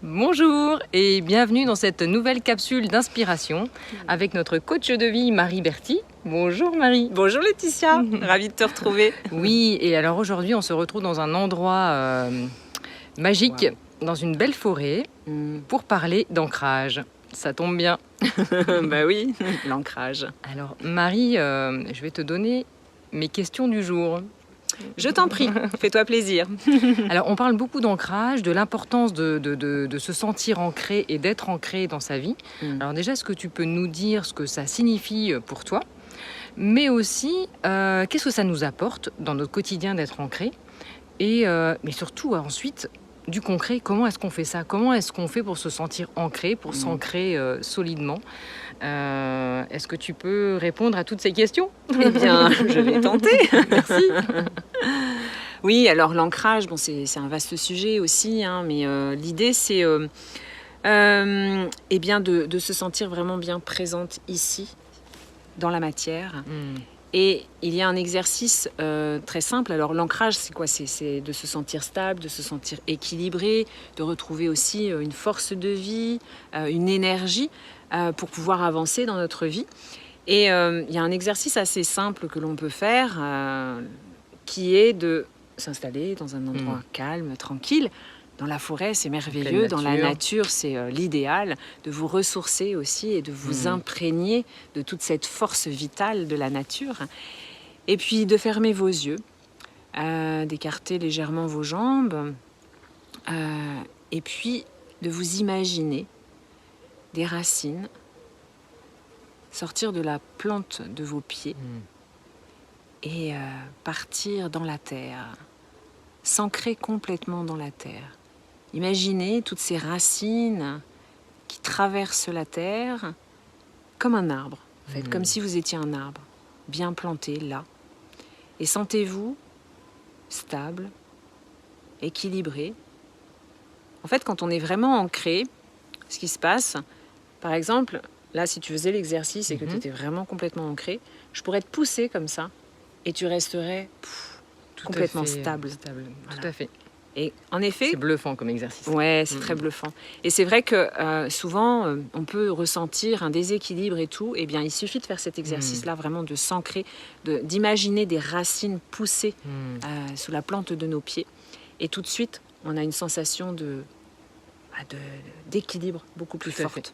Bonjour et bienvenue dans cette nouvelle capsule d'inspiration avec notre coach de vie Marie Berti. Bonjour Marie. Bonjour Laetitia, ravie de te retrouver. Oui, et alors aujourd'hui on se retrouve dans un endroit magique, dans une belle forêt, pour parler d'ancrage. Ça tombe bien. Bah oui, l'ancrage. Alors Marie, je vais te donner mes questions du jour. Je t'en prie, fais-toi plaisir. Alors, on parle beaucoup d'ancrage, de l'importance de se sentir ancré et d'être ancré dans sa vie. Alors déjà, est-ce que tu peux nous dire ce que ça signifie pour toi? Mais aussi, qu'est-ce que ça nous apporte dans notre quotidien d'être ancré? Mais surtout, ensuite, du concret, comment est-ce qu'on fait ça? Comment est-ce qu'on fait pour se sentir ancré, pour s'ancrer solidement? Est-ce que tu peux répondre à toutes ces questions? Eh bien, je vais tenter. Merci. Oui, alors l'ancrage, bon, c'est un vaste sujet aussi, hein, mais l'idée c'est eh bien de se sentir vraiment bien présente ici, dans la matière. Et il y a un exercice très simple. Alors l'ancrage, c'est quoi? C'est de se sentir stable, de se sentir équilibré, de retrouver aussi une force de vie, une énergie pour pouvoir avancer dans notre vie. Et il y a un exercice assez simple que l'on peut faire qui est de s'installer dans un endroit calme, tranquille. Dans la forêt, c'est merveilleux. Dans la nature, c'est l'idéal de vous ressourcer aussi et de vous imprégner de toute cette force vitale de la nature. Et puis de fermer vos yeux, d'écarter légèrement vos jambes et puis de vous imaginer des racines sortir de la plante de vos pieds et partir dans la terre, s'ancrer complètement dans la terre. Imaginez toutes ces racines qui traversent la terre comme un arbre, en fait, comme si vous étiez un arbre, bien planté là. Et sentez-vous stable, équilibré. En fait, quand on est vraiment ancré, ce qui se passe, par exemple, là, si tu faisais l'exercice et que tu étais vraiment complètement ancré, je pourrais te pousser comme ça et tu resterais complètement stable. Voilà. Tout à fait. Et en effet, c'est bluffant comme exercice. Ouais, c'est très bluffant. Et c'est vrai que souvent, on peut ressentir un déséquilibre et tout. Eh bien, il suffit de faire cet exercice-là, vraiment de s'ancrer, d'imaginer des racines poussées sous la plante de nos pieds. Et tout de suite, on a une sensation d'équilibre beaucoup plus forte.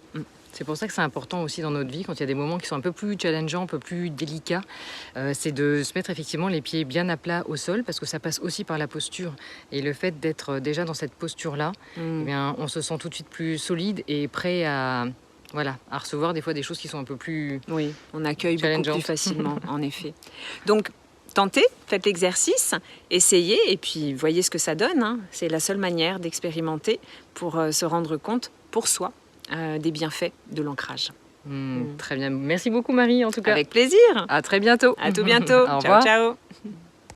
C'est pour ça que c'est important aussi dans notre vie, quand il y a des moments qui sont un peu plus challengeants, un peu plus délicats, c'est de se mettre effectivement les pieds bien à plat au sol, parce que ça passe aussi par la posture. Et le fait d'être déjà dans cette posture-là, eh bien, on se sent tout de suite plus solide et prêt à recevoir des fois des choses qui sont un peu plus Oui, on accueille beaucoup plus facilement, en effet. Donc, tentez, faites l'exercice, essayez et puis voyez ce que ça donne. Hein. C'est la seule manière d'expérimenter pour se rendre compte pour soi des bienfaits de l'ancrage. Très bien. Merci beaucoup Marie en tout cas. Avec plaisir. À très bientôt. À tout bientôt. Au revoir. Ciao, ciao.